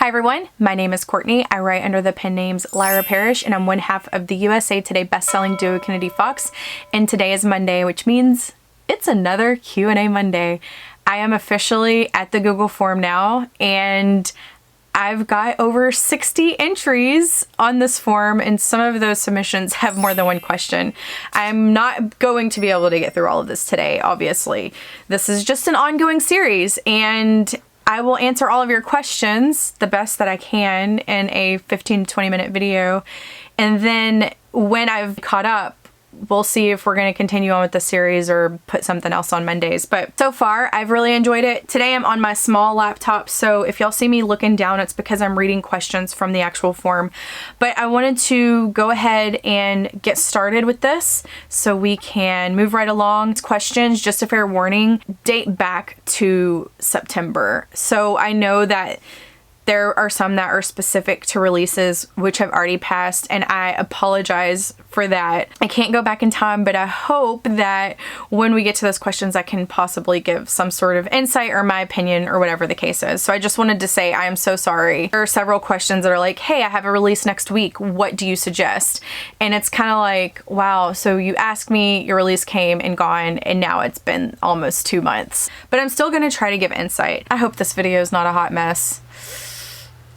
Hi everyone, my name is Courtney. I write under the pen names Lyra Parish, and I'm one half of the USA Today best-selling duo Kennedy Fox. And today is Monday, which means it's another Q&A Monday. I am officially at the Google form now, and I've got over 60 entries on this form, and some of those submissions have more than one question. I'm not going to be able to get through all of this today, obviously. This is just an ongoing series, and I will answer all of your questions the best that I can in a 15 to 20 minute video. And then when I've caught up, we'll see if we're going to continue on with the series or put something else on Mondays. But so far, I've really enjoyed it. Today I'm on my small laptop, so if y'all see me looking down, it's because I'm reading questions from the actual form. But I wanted to go ahead and get started with this so we can move right along. Questions, just a fair warning, date back to September. So I know that there are some that are specific to releases which have already passed, and I apologize for that. I can't go back in time, but I hope that when we get to those questions, I can possibly give some sort of insight or my opinion or whatever the case is. So I just wanted to say I am so sorry. There are several questions that are like, hey, I have a release next week. What do you suggest? And it's kind of like, wow, so you asked me, your release came and gone, and now it's been almost 2 months. But I'm still gonna try to give insight. I hope this video is not a hot mess.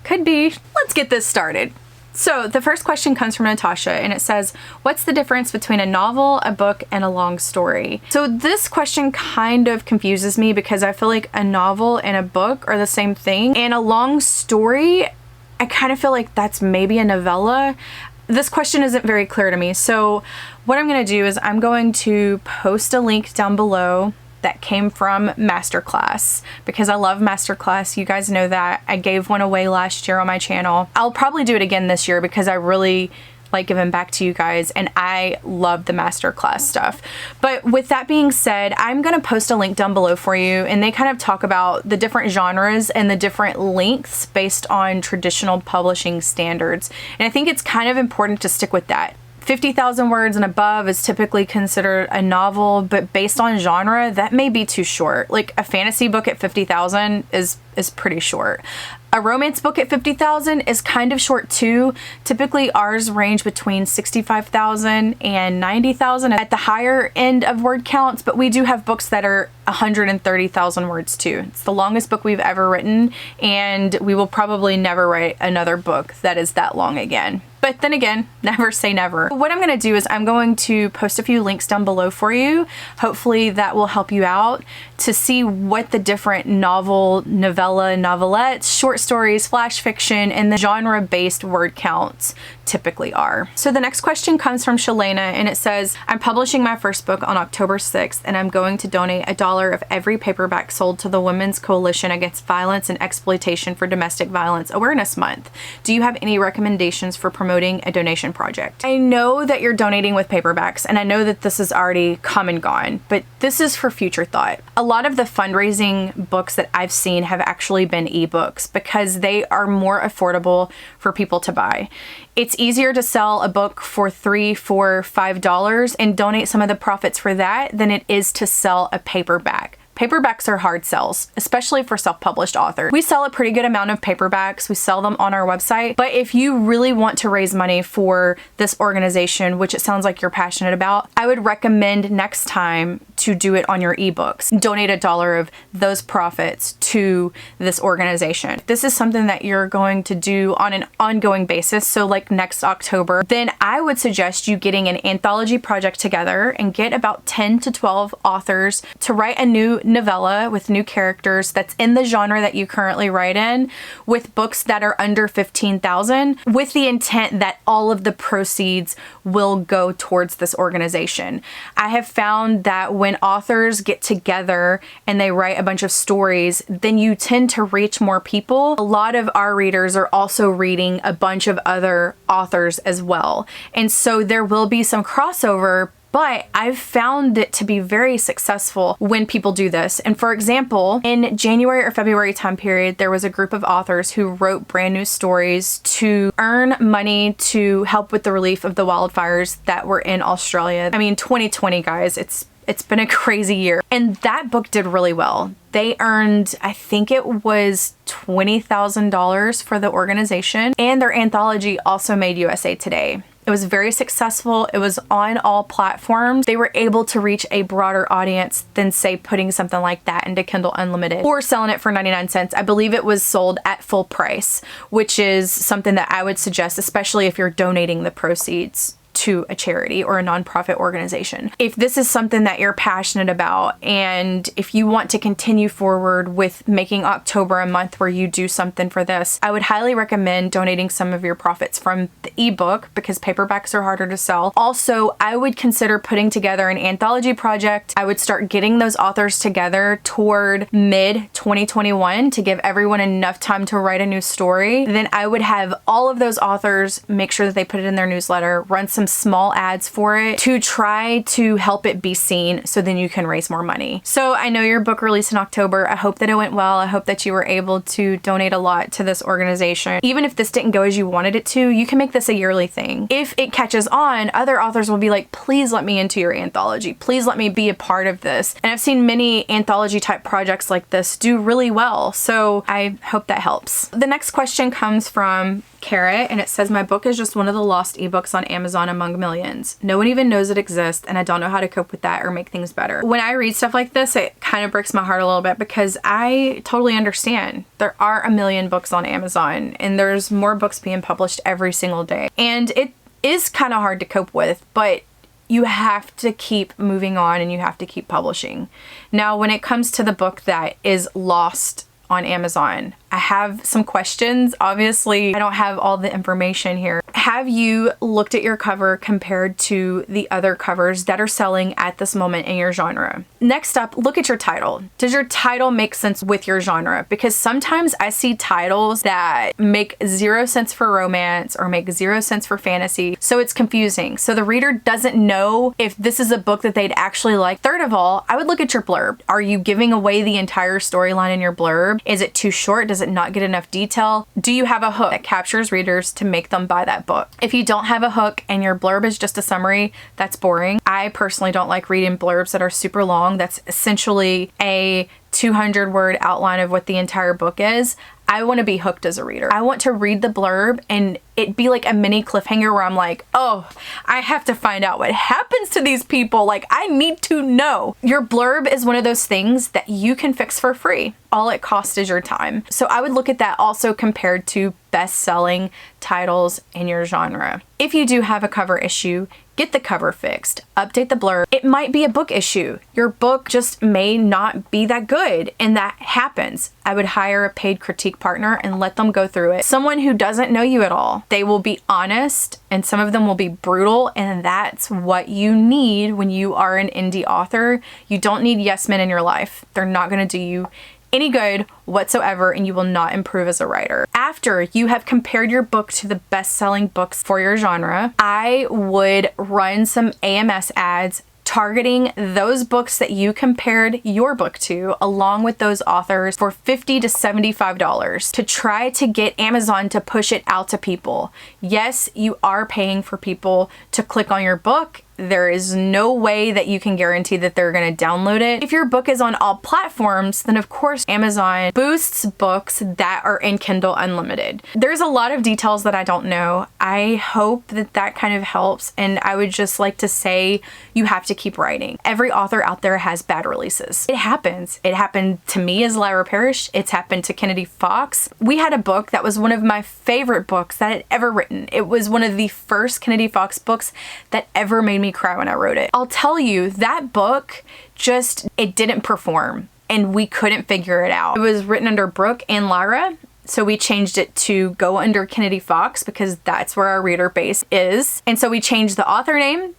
Could be. Let's get this started. So the first question comes from Natasha, and it says, what's the difference between a novel, a book, and a long story? So this question kind of confuses me because I feel like a novel and a book are the same thing, and a long story, I kind of feel like that's maybe a novella. This question isn't very clear to me. So what I'm going to do is I'm going to post a link down below that came from Masterclass, because I love Masterclass. You guys know that. I gave one away last year on my channel. I'll probably do it again this year because I really like giving back to you guys, and I love the Masterclass stuff. But with that being said, I'm gonna post a link down below for you, and they kind of talk about the different genres and the different lengths based on traditional publishing standards. And I think it's kind of important to stick with that. 50,000 words and above is typically considered a novel, but based on genre, that may be too short. Like a fantasy book at 50,000 is pretty short. A romance book at 50,000 is kind of short too. Typically ours range between 65,000 and 90,000 at the higher end of word counts, but we do have books that are 130,000 words too. It's the longest book we've ever written, and we will probably never write another book that is that long again. But then again, never say never. What I'm going to do is I'm going to post a few links down below for you. Hopefully that will help you out to see what the different novel, novella, novelettes, short stories, flash fiction, and the genre-based word counts typically are. So the next question comes from Shalana, and it says, I'm publishing my first book on October 6th, and I'm going to donate $1 of every paperback sold to the Women's Coalition Against Violence and Exploitation for Domestic Violence Awareness Month. Do you have any recommendations for promoting a donation project? I know that you're donating with paperbacks, and I know that this is already come and gone, but this is for future thought. A lot of the fundraising books that I've seen have actually been ebooks because they are more affordable for people to buy. It's easier to sell a book for $3, $4, $5 and donate some of the profits for that than it is to sell a paperback. Paperbacks are hard sells, especially for self-published authors. We sell a pretty good amount of paperbacks. We sell them on our website. But if you really want to raise money for this organization, which it sounds like you're passionate about, I would recommend next time to do it on your ebooks. Donate $1 of those profits to this organization. If this is something that you're going to do on an ongoing basis, so like next October, then I would suggest you getting an anthology project together and get about 10 to 12 authors to write a new novella with new characters that's in the genre that you currently write in, with books that are under 15,000, with the intent that all of the proceeds will go towards this organization. I have found that when authors get together and they write a bunch of stories, then you tend to reach more people. A lot of our readers are also reading a bunch of other authors as well. And so there will be some crossover, but I've found it to be very successful when people do this. And for example, in January or February time period, there was a group of authors who wrote brand new stories to earn money to help with the relief of the wildfires that were in Australia. I mean, 2020, guys, it's It's been a crazy year. And that book did really well. They earned, I think it was $20,000 for the organization. And their anthology also made USA Today. It was very successful. It was on all platforms. They were able to reach a broader audience than, say, putting something like that into Kindle Unlimited or selling it for 99 cents. I believe it was sold at full price, which is something that I would suggest, especially if you're donating the proceeds to a charity or a nonprofit organization. If this is something that you're passionate about, and if you want to continue forward with making October a month where you do something for this, I would highly recommend donating some of your profits from the ebook, because paperbacks are harder to sell. Also, I would consider putting together an anthology project. I would start getting those authors together toward mid 2021 to give everyone enough time to write a new story. Then I would have all of those authors make sure that they put it in their newsletter, run some small ads for it to try to help it be seen, so then you can raise more money. So I know your book released in October. I hope that it went well. I hope that you were able to donate a lot to this organization. Even if this didn't go as you wanted it to, you can make this a yearly thing. If it catches on, other authors will be like, please let me into your anthology. Please let me be a part of this. And I've seen many anthology type projects like this do really well. So I hope that helps. The next question comes from Carrot, and it says, my book is just one of the lost ebooks on Amazon among millions. No one even knows it exists, and I don't know how to cope with that or make things better. When I read stuff like this, it kind of breaks my heart a little bit, because I totally understand. There are a million books on Amazon, and there's more books being published every single day. And it is kind of hard to cope with, but you have to keep moving on and you have to keep publishing. Now, when it comes to the book that is lost on Amazon, I have some questions. Obviously, I don't have all the information here. Have you looked at your cover compared to the other covers that are selling at this moment in your genre? Next up, look at your title. Does your title make sense with your genre? Because sometimes I see titles that make 0 sense for romance or make 0 sense for fantasy, so it's confusing. So the reader doesn't know if this is a book that they'd actually like. Third of all, I would look at your blurb. Are you giving away the entire storyline in your blurb? Is it too short? Does it not get enough detail? Do you have a hook that captures readers to make them buy that book? If you don't have a hook and your blurb is just a summary, that's boring. I personally don't like reading blurbs that are super long. That's essentially a 200-word outline of what the entire book is. I want to be hooked as a reader. I want to read the blurb and it be like a mini cliffhanger where I'm like, oh, I have to find out what happens to these people. Like, I need to know. Your blurb is one of those things that you can fix for free. All it costs is your time. So I would look at that also compared to best-selling titles in your genre. If you do have a cover issue, get the cover fixed, update the blurb. It might be a book issue. Your book just may not be that good, and that happens. I would hire a paid critique partner and let them go through it. Someone who doesn't know you at all. They will be honest, and some of them will be brutal, and that's what you need when you are an indie author. You don't need yes men in your life. They're not going to do you any good whatsoever, and you will not improve as a writer. After you have compared your book to the best-selling books for your genre, I would run some Ams ads targeting those books that you compared your book to along with those authors for $50 to $75 to try to get Amazon to push it out to people. Yes, you are paying for people to click on your book. There is no way that you can guarantee that they're going to download it. If your book is on all platforms, then of course Amazon boosts books that are in Kindle Unlimited. There's a lot of details that I don't know. I hope that that kind of helps, and I would just like to say you have to keep writing. Every author out there has bad releases. It happens. It happened to me as Lyra Parish. It's happened to Kennedy Fox. We had a book that was one of my favorite books that I'd ever written. It was one of the first Kennedy Fox books that ever made me cry when I wrote it. I'll tell you, that book it didn't perform and we couldn't figure it out. It was written under Brooke and Lyra, so we changed it to go under Kennedy Fox because that's where our reader base is. And so we changed the author name,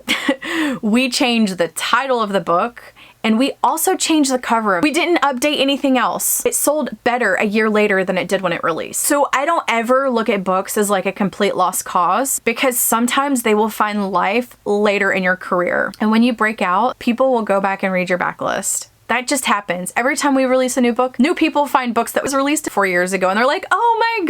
we changed the title of the book, and we also changed the cover. We didn't update anything else. It sold better a year later than it did when it released. So I don't ever look at books as like a complete lost cause, because sometimes they will find life later in your career. And when you break out, people will go back and read your backlist. That just happens. Every time we release a new book, new people find books that was released 4 years ago and they're like, oh my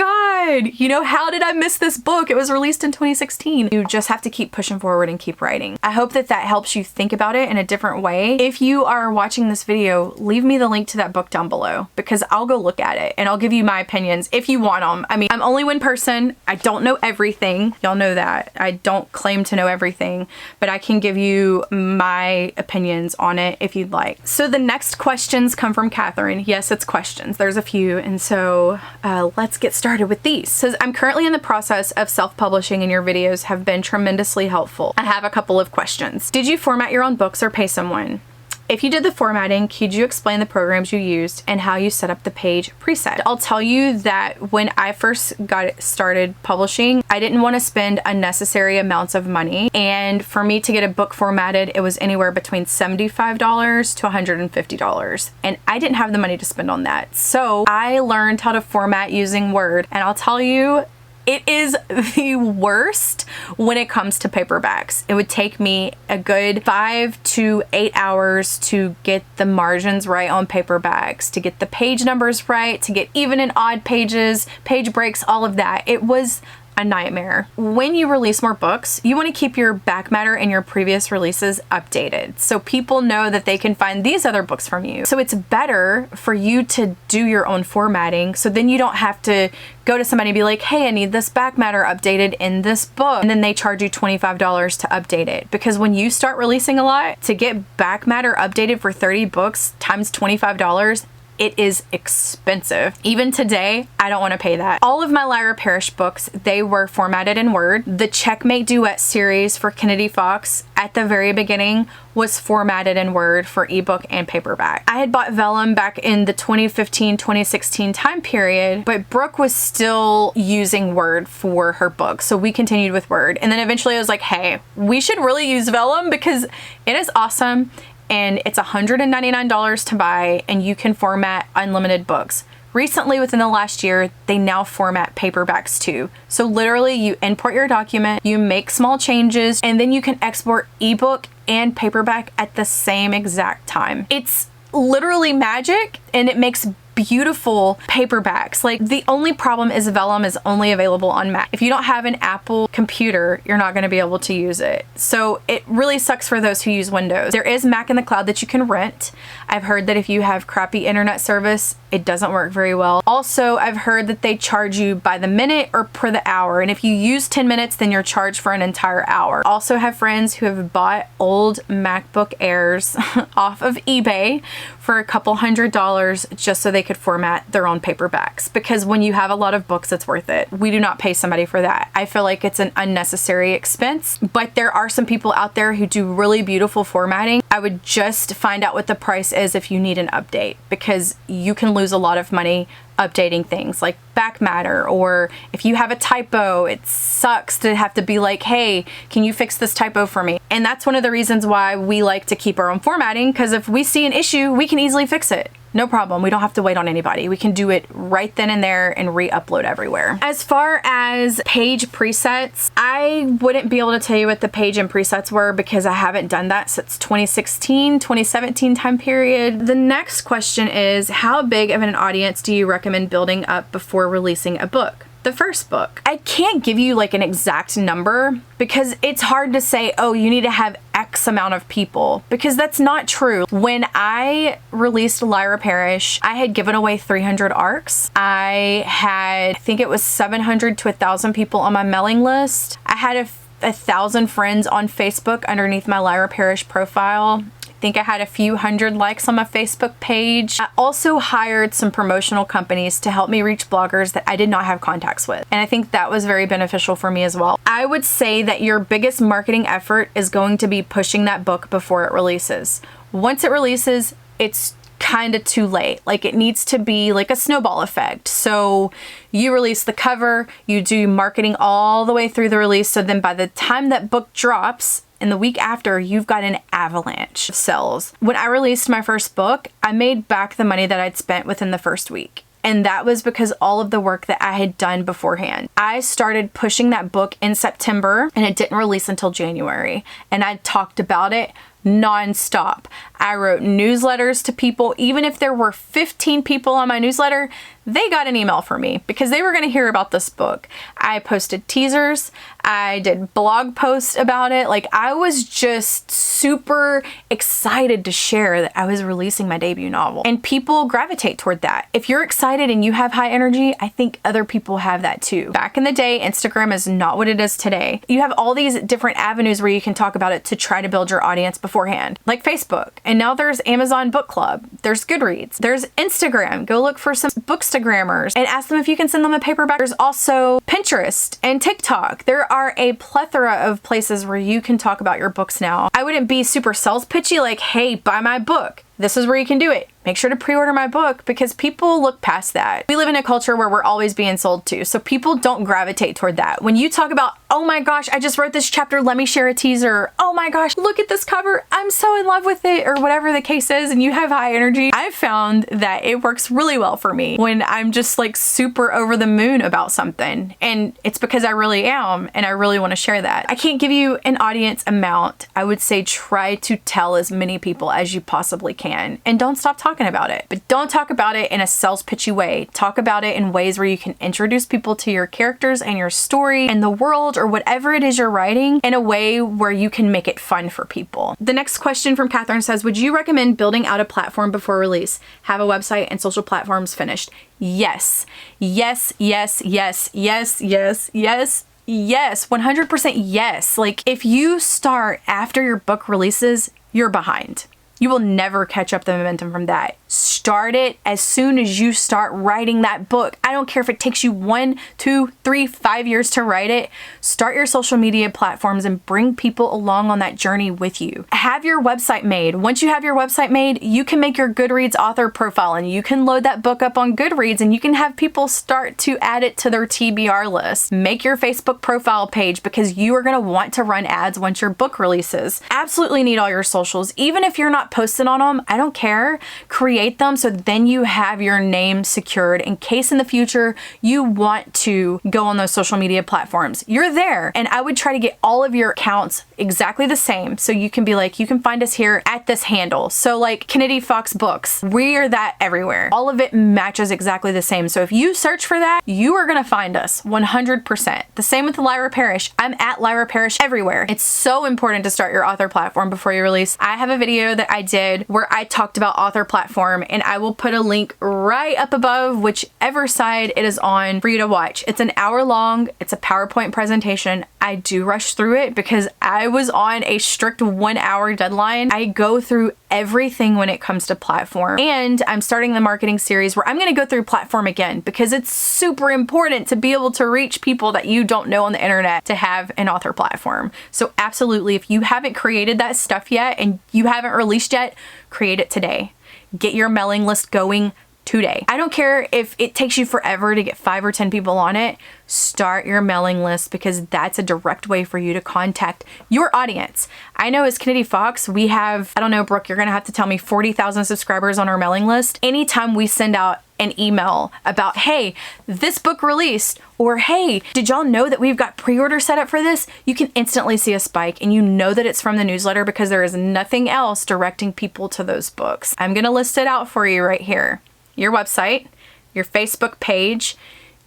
god, you know, how did I miss this book? It was released in 2016. You just have to keep pushing forward and keep writing. I hope that that helps you think about it in a different way. If you are watching this video, leave me the link to that book down below because I'll go look at it and I'll give you my opinions if you want them. I mean, I'm only one person. I don't know everything. Y'all know that. I don't claim to know everything, but I can give you my opinions on it if you'd like. So the next questions come from Catherine. Yes, it's questions. There's a few. And so let's get started with these. So I'm currently in the process of self-publishing and your videos have been tremendously helpful. I have a couple of questions. Did you format your own books or pay someone? If you did the formatting, could you explain the programs you used and how you set up the page preset? I'll tell you that when I first got started publishing, I didn't want to spend unnecessary amounts of money. And for me to get a book formatted, it was anywhere between $75 to $150. And I didn't have the money to spend on that. So I learned how to format using Word. And I'll tell you, it is the worst when it comes to paperbacks. It would take me a good 5 to 8 hours to get the margins right on paperbacks, to get the page numbers right, to get even and odd pages, page breaks, all of that. It was a nightmare. When you release more books, you want to keep your back matter and your previous releases updated so people know that they can find these other books from you. So it's better for you to do your own formatting so then you don't have to go to somebody and be like, hey, I need this back matter updated in this book. And then they charge you $25 to update it. Because when you start releasing a lot, to get back matter updated for 30 books times $25, it is expensive. Even today, I don't want to pay that. All of my Lyra Parish books, they were formatted in Word. The Checkmate Duet series for Kennedy Fox at the very beginning was formatted in Word for ebook and paperback. I had bought vellum back in the 2015-2016 time period, but Brooke was still using Word for her book. So we continued with Word. And then eventually I was like, hey, we should really use vellum because it is awesome. And it's $199 to buy and you can format unlimited books. Recently, within the last year, they now format paperbacks too. So literally you import your document, you make small changes, and then you can export ebook and paperback at the same exact time. It's literally magic and it makes beautiful paperbacks. Like the only problem is vellum is only available on Mac. If you don't have an Apple computer, you're not going to be able to use it. So it really sucks for those who use Windows. There is Mac in the cloud that you can rent. I've heard that if you have crappy internet service, it doesn't work very well. Also, I've heard that they charge you by the minute or per the hour. And if you use 10 minutes, then you're charged for an entire hour. Also have friends who have bought old MacBook Airs off of eBay for a couple $100 just so they could format their own paperbacks. Because when you have a lot of books, it's worth it. We do not pay somebody for that. I feel like it's an unnecessary expense, but there are some people out there who do really beautiful formatting. I would just find out what the price is if you need an update because you can lose a lot of money updating things like back matter, or if you have a typo, it sucks to have to be like, hey, can you fix this typo for me? And that's one of the reasons why we like to keep our own formatting, because if we see an issue, we can easily fix it. No problem. We don't have to wait on anybody. We can do it right then and there and re-upload everywhere. As far as page presets, I wouldn't be able to tell you what the page and presets were because I haven't done that since 2016, 2017 time period. The next question is, how big of an audience do you recommend building up before releasing a book? The first book. I can't give you like an exact number because it's hard to say, oh, you need to have X amount of people, because that's not true. When I released Lyra Parish, I had given away 300 ARCs. I think it was 700 to 1,000 people on my mailing list. I had 1,000 friends on Facebook underneath my Lyra Parish profile. I think I had a few hundred likes on my Facebook page. I also hired some promotional companies to help me reach bloggers that I did not have contacts with. And I think that was very beneficial for me as well. I would say that your biggest marketing effort is going to be pushing that book before it releases. Once it releases, it's kind of too late. Like it needs to be like a snowball effect. So you release the cover, you do marketing all the way through the release. So then by the time that book drops, in the week after, you've got an avalanche of sales. When I released my first book, I made back the money that I'd spent within the first week. And that was because all of the work that I had done beforehand. I started pushing that book in September and it didn't release until January. And I talked about it nonstop. I wrote newsletters to people. Even if there were 15 people on my newsletter, they got an email from me because they were going to hear about this book. I posted teasers. I did blog posts about it. Like, I was just super excited to share that I was releasing my debut novel, and people gravitate toward that. If you're excited and you have high energy, I think other people have that too. Back in the day, Instagram is not what it is today. You have all these different avenues where you can talk about it to try to build your audience beforehand, like Facebook. And now there's Amazon Book Club. There's Goodreads. There's Instagram. Go look for some bookstagrammers and ask them if you can send them a paperback. There's also Pinterest and TikTok. There are a plethora of places where you can talk about your books now. I wouldn't be super sales pitchy like, hey, buy my book. This is where you can do it. Make sure to pre-order my book, because people look past that. We live in a culture where we're always being sold to, so people don't gravitate toward that. When you talk about, oh my gosh, I just wrote this chapter, let me share a teaser. Oh my gosh, look at this cover, I'm so in love with it, or whatever the case is, and you have high energy, I've found that it works really well for me when I'm just like super over the moon about something. And it's because I really am, and I really want to share that. I can't give you an audience amount. I would say try to tell as many people as you possibly can, and don't stop talking about it. But don't talk about it in a sales pitchy way. Talk about it in ways where you can introduce people to your characters and your story and the world, or whatever it is you're writing, in a way where you can make it fun for people. The next question from Catherine says, would you recommend building out a platform before release? Have a website and social platforms finished? Yes. Yes, yes, yes, yes, yes, yes. Yes, 100% yes. Like, if you start after your book releases, you're behind. You will never catch up the momentum from that. Start it as soon as you start writing that book. I don't care if it takes you 1, 2, 3, 5 years to write it. Start your social media platforms and bring people along on that journey with you. Have your website made. Once you have your website made, you can make your Goodreads author profile, and you can load that book up on Goodreads, and you can have people start to add it to their TBR list. Make your Facebook profile page, because you are going to want to run ads once your book releases. Absolutely need all your socials. Even if you're not posted on them, I don't care. Create them so then you have your name secured in case in the future you want to go on those social media platforms. You're there. And I would try to get all of your accounts exactly the same, so you can be like, you can find us here at this handle. So like Kennedy Fox Books, we are that everywhere. All of it matches exactly the same. So if you search for that, you are going to find us 100%. The same with Lyra Parish. I'm at Lyra Parish everywhere. It's so important to start your author platform before you release. I have a video that I did where I talked about author platform, and I will put a link right up above whichever side it is on for you to watch. It's an hour long. It's a PowerPoint presentation. I do rush through it because I was on a strict 1 hour deadline. I go through everything when it comes to platform, and I'm starting the marketing series where I'm going to go through platform again, because it's super important to be able to reach people that you don't know on the internet to have an author platform. So absolutely, if you haven't created that stuff yet and you haven't released yet, create it today. Get your mailing list going today. I don't care if it takes you forever to get 5 or 10 people on it. Start your mailing list, because that's a direct way for you to contact your audience. I know as Kennedy Fox, we have, I don't know, Brooke, you're gonna have to tell me, 40,000 subscribers on our mailing list. Anytime we send out an email about, hey, this book released, or hey, did y'all know that we've got pre-order set up for this? You can instantly see a spike, and you know that it's from the newsletter because there is nothing else directing people to those books. I'm gonna list it out for you right here. Your website, your Facebook page,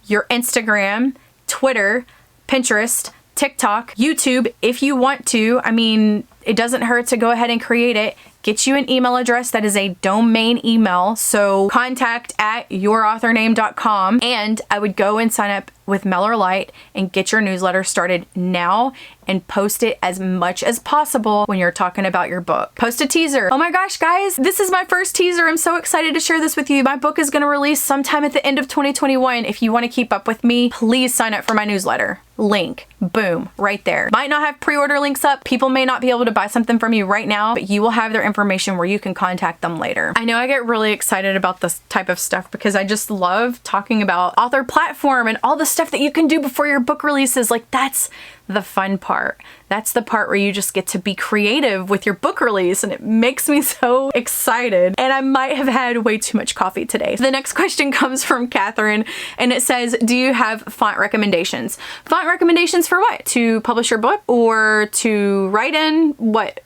your Instagram, Twitter, Pinterest, TikTok, YouTube, if you want to. I mean, it doesn't hurt to go ahead and create it. Get you an email address that is a domain email. So contact@yourauthorname.com, and I would go and sign up with MailerLite and get your newsletter started now, and post it as much as possible when you're talking about your book. Post a teaser. Oh my gosh, guys, this is my first teaser. I'm so excited to share this with you. My book is going to release sometime at the end of 2021. If you want to keep up with me, please sign up for my newsletter. Link, boom, right there. Might not have pre-order links up. People may not be able to buy something from you right now, but you will have their information where you can contact them later. I know I get really excited about this type of stuff because I just love talking about author platform and all the stuff that you can do before your book releases. Like, that's the fun part. That's the part where you just get to be creative with your book release, and it makes me so excited. And I might have had way too much coffee today. The next question comes from Catherine, and it says, do you have font recommendations? Font recommendations for what? To publish your book or to write in? What?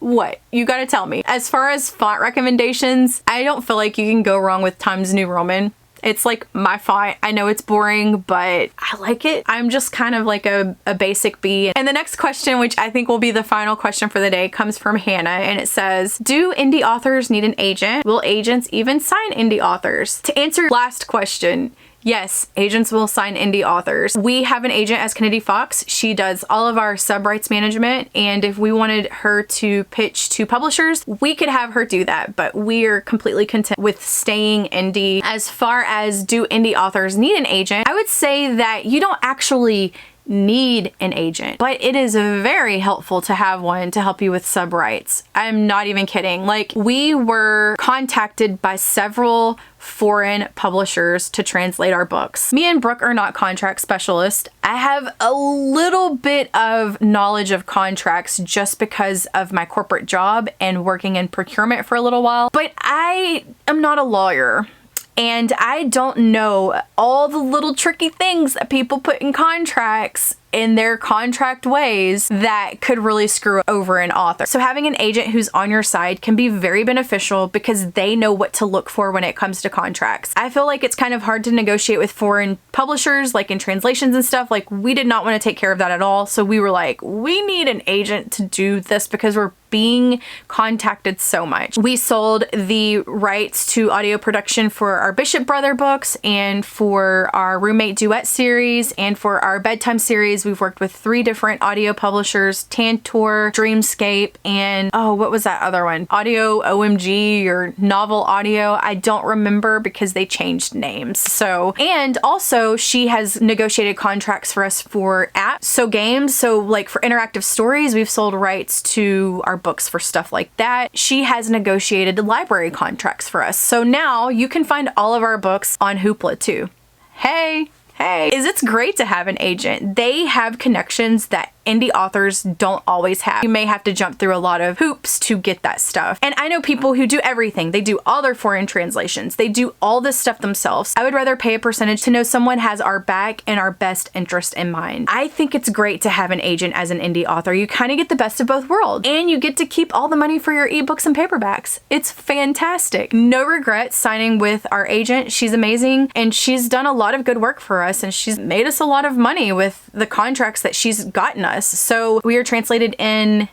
You gotta tell me. As far as font recommendations, I don't feel like you can go wrong with Times New Roman. It's like my font. I know it's boring, but I like it. I'm just kind of like a basic B. And the next question, which I think will be the final question for the day, comes from Hannah, and it says, do indie authors need an agent? Will agents even sign indie authors? To answer your last question, yes, agents will sign indie authors. We have an agent as Kennedy Fox. She does all of our sub rights management, and if we wanted her to pitch to publishers, we could have her do that, but we're completely content with staying indie. As far as do indie authors need an agent, I would say that you don't actually need an agent, but it is very helpful to have one to help you with sub rights. I'm not even kidding. Like, we were contacted by several foreign publishers to translate our books. Me and Brooke are not contract specialists. I have a little bit of knowledge of contracts just because of my corporate job and working in procurement for a little while, but I am not a lawyer. And I don't know all the little tricky things that people put in contracts in their contract ways that could really screw over an author. So having an agent who's on your side can be very beneficial because they know what to look for when it comes to contracts. I feel like it's kind of hard to negotiate with foreign publishers, like in translations and stuff. Like, we did not want to take care of that at all. So we were like, we need an agent to do this because we're being contacted so much. We sold the rights to audio production for our Bishop Brother books and for our Roommate Duet series and for our bedtime series. We've worked with 3 different audio publishers, Tantor, Dreamscape, and oh, what was that other one? Audio OMG or Novel Audio. I don't remember because they changed names. So, and also she has negotiated contracts for us for apps, so games. So like for interactive stories, we've sold rights to our books for stuff like that. She has negotiated library contracts for us. So now you can find all of our books on Hoopla too. Hey, it's great to have an agent. They have connections that indie authors don't always have. You may have to jump through a lot of hoops to get that stuff. And I know people who do everything. They do all their foreign translations. They do all this stuff themselves. I would rather pay a percentage to know someone has our back and our best interest in mind. I think it's great to have an agent as an indie author. You kind of get the best of both worlds, and you get to keep all the money for your ebooks and paperbacks. It's fantastic. No regrets signing with our agent. She's amazing, and she's done a lot of good work for us, and she's made us a lot of money with the contracts that she's gotten us. So we are translated in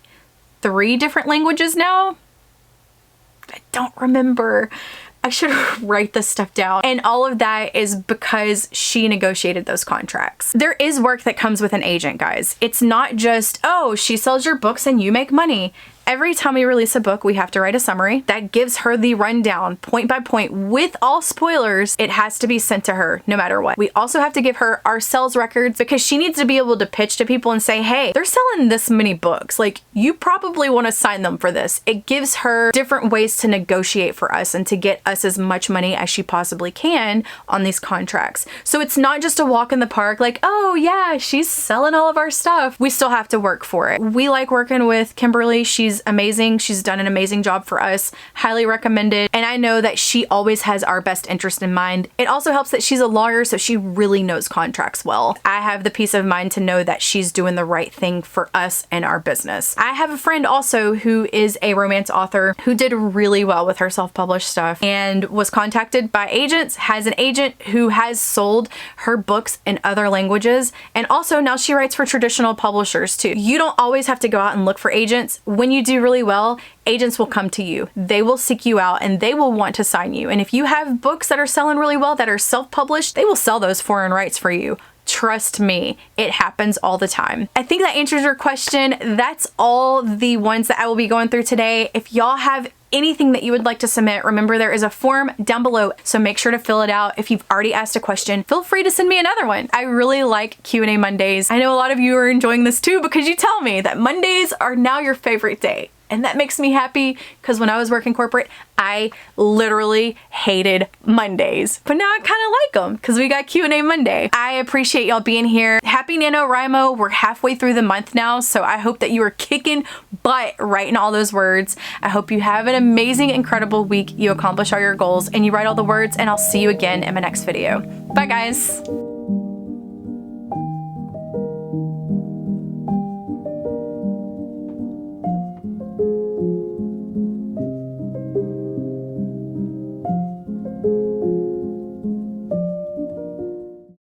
3 different languages now. I don't remember. I should write this stuff down. And all of that is because she negotiated those contracts. There is work that comes with an agent, guys. It's not just, oh, she sells your books and you make money. Every time we release a book, we have to write a summary that gives her the rundown point by point with all spoilers. It has to be sent to her no matter what. We also have to give her our sales records because she needs to be able to pitch to people and say, hey, they're selling this many books. Like, you probably want to sign them for this. It gives her different ways to negotiate for us and to get us as much money as she possibly can on these contracts. So it's not just a walk in the park like, oh yeah, she's selling all of our stuff. We still have to work for it. We like working with Kimberly. She's amazing. She's done an amazing job for us. Highly recommended. And I know that she always has our best interest in mind. It also helps that she's a lawyer, so she really knows contracts well. I have the peace of mind to know that she's doing the right thing for us and our business. I have a friend also who is a romance author who did really well with her self-published stuff and was contacted by agents, has an agent who has sold her books in other languages, and also now she writes for traditional publishers too. You don't always have to go out and look for agents. When you do really well, agents will come to you. They will seek you out and they will want to sign you. And if you have books that are selling really well that are self-published, they will sell those foreign rights for you. Trust me, it happens all the time. I think that answers your question. That's all the ones that I will be going through today. If y'all have anything that you would like to submit, remember there is a form down below, so make sure to fill it out. If you've already asked a question, feel free to send me another one. I really like Q&A Mondays. I know a lot of you are enjoying this too because you tell me that Mondays are now your favorite day. And that makes me happy because when I was working corporate, I literally hated Mondays. But now I kind of like them because we got Q&A Monday. I appreciate y'all being here. Happy NaNoWriMo. We're halfway through the month now, so I hope that you are kicking butt writing all those words. I hope you have an amazing, incredible week. You accomplish all your goals and you write all the words, and I'll see you again in my next video. Bye, guys.